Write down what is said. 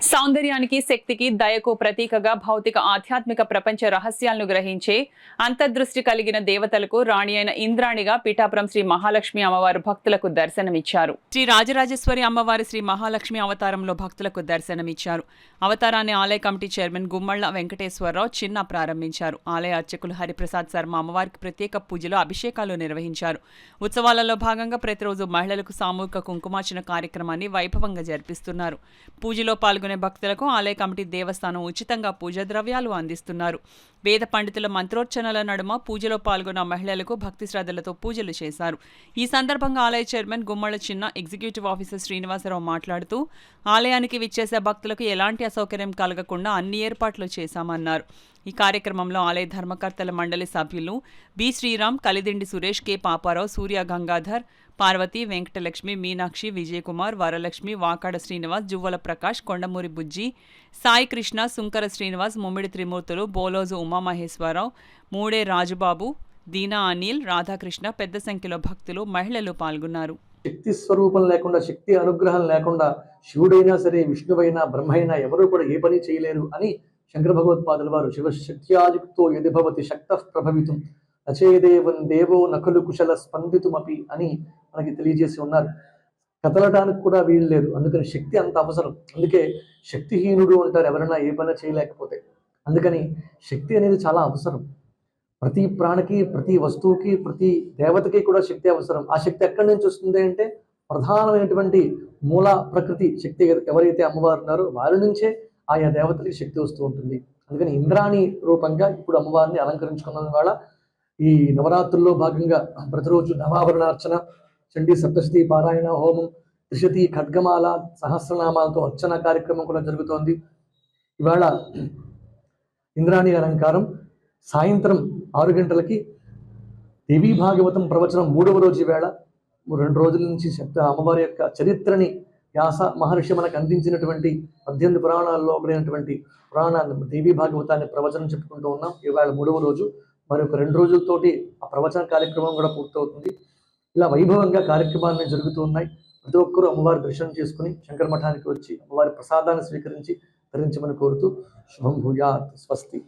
సౌందర్యానికి, శక్తికి, దయకు ప్రతీకగా భౌతిక ఆధ్యాత్మిక ప్రపంచ రహస్యాలను గ్రహించే అంతర్దృష్టి కలిగిన దేవతలకు రాణి అయిన ఇంద్రాణిగా పిఠాపురం శ్రీ మహాలక్ష్మి అమ్మవారు భక్తులకు దర్శనమిచ్చారు. శ్రీ రాజరాజేశ్వరి అమ్మవారి శ్రీ మహాలక్ష్మి అవతారంలో భక్తులకు దర్శనమిచ్చారు. అవతారాన్ని ఆలయ కమిటీ చైర్మన్ గుమ్మళ్ల వెంకటేశ్వరరావు చిన్న ప్రారంభించారు. ఆలయ అర్చకులు హరిప్రసాద్ శర్మ అమ్మవారికి ప్రత్యేక పూజలు, అభిషేకాలు నిర్వహించారు. ఉత్సవాలలో భాగంగా ప్రతిరోజు మహిళలకు సామూహిక కుంకుమార్చన కార్యక్రమాన్ని వైభవంగా జరిపిస్తున్నారు. పూజలో పాల్గొనే భక్తులకు ఆలయ కమిటీ దేవస్థానం ఉచితంగా పూజా ద్రవ్యాలు అందిస్తున్నారు. వేద పండితుల మంత్రోచ్చరణల నడుమ పూజలో పాల్గొన్న మహిళలకు భక్తి శ్రద్ధలతో పూజలు చేశారు. ఈ సందర్భంగా ఆలయ చైర్మన్ గుమ్మళ్ల చిన్న, ఎగ్జిక్యూటివ్ ఆఫీసర్ శ్రీనివాసరావు మాట్లాడుతూ ఆలయానికి విచ్చేసే భక్తులకు ఎలాంటి అసౌకర్యం కలగకుండా అన్ని ఏర్పాట్లు చేశామన్నారు. ఈ కార్యక్రమంలో ఆలయ ధర్మకర్తల మండలి సభ్యులు బి శ్రీరామ్, కలిదిండి సురేష్, కె పాపారావు, సూర్య గంగాధర్, పార్వతి, వెంకటలక్ష్మి, మీనాక్షి, విజయకుమార్, వరలక్ష్మి, వాకాడ శ్రీనివాస్, జువ్వల ప్రకాష్, కొండమూరి బుజ్జి, సాయి కృష్ణ, సుంకర శ్రీనివాస్, ముమ్మిడి త్రిమూర్తులు, బోలోజు ఉమామహేశ్వరరావు, మూడే రాజుబాబు, దీనా అనిల్, రాధాకృష్ణ పెద్ద సంఖ్యలో భక్తులు, మహిళలు పాల్గొన్నారు. శక్తి స్వరూపం లేకుండా, శక్తి అనుగ్రహం లేకుండా శివుడైనా సరే, విష్ణువైనా, బ్రహ్మైనా ఎవరూ కూడా ఏ పని చేయలేరు అని శంకర భగవత్పాదుల వారు శివశక్త్యాయుక్తో యది భవతి శక్తః ప్రభవితుం నచేదేవం దేవో నకులు కుశల స్పందితుమపి అని మనకి తెలియజేసి ఉన్నారు. కదలటానికి కూడా వీలు లేదు. అందుకని శక్తి అంత అవసరం. అందుకే శక్తిహీనుడు అంటారు ఎవరైనా ఏ పని చేయలేకపోతే. అందుకని శక్తి అనేది చాలా అవసరం. ప్రతి ప్రాణికి, ప్రతి వస్తువుకి, ప్రతి దేవతకి కూడా శక్తి అవసరం. ఆ శక్తి ఎక్కడి నుంచి వస్తుంది అంటే ప్రధానమైనటువంటి మూల ప్రకృతి శక్తి ఎవరైతే అమ్మవారు ఉన్నారో వారి నుంచే ఆయా దేవతలకి శక్తి వస్తూ ఉంటుంది. అందుకని ఇంద్రాణి రూపంగా ఇప్పుడు అమ్మవారిని అలంకరించుకున్న వాళ్ళ ఈ నవరాత్రుల్లో భాగంగా ప్రతిరోజు నవాభరణార్చన, చండీ సప్తశతి పారాయణ, హోమం, త్రిశతి, ఖడ్గమాల, సహస్రనామాలతో అర్చన కార్యక్రమం కూడా జరుగుతోంది. ఇవాళ ఇంద్రాణి అలంకారం సాయంత్రం 6 గంటలకి దేవీ భాగవతం ప్రవచనం 3వ రోజు వేళ 2 రోజుల నుంచి అమ్మవారి యొక్క చరిత్రని వ్యాస మహర్షి మనకు అందించినటువంటి 18 పురాణాల్లో ఒకటైనటువంటి పురాణాన్ని దేవీ భాగవతాన్ని ప్రవచనం చెప్పుకుంటూ ఉన్నాం. ఇవాళ 3వ రోజు. మరొక 2 రోజులతోటి ఆ ప్రవచన కార్యక్రమం కూడా పూర్తవుతుంది. ఇలా వైభవంగా కార్యక్రమాన్ని జరుగుతూ ఉన్నాయి. ప్రతి ఒక్కరూ అమ్మవారి దర్శనం చేసుకుని శంకర మఠానికి వచ్చి అమ్మవారి ప్రసాదాన్ని స్వీకరించి ధరించమని కోరుతూ శుభం భూయాత్. స్వస్తి.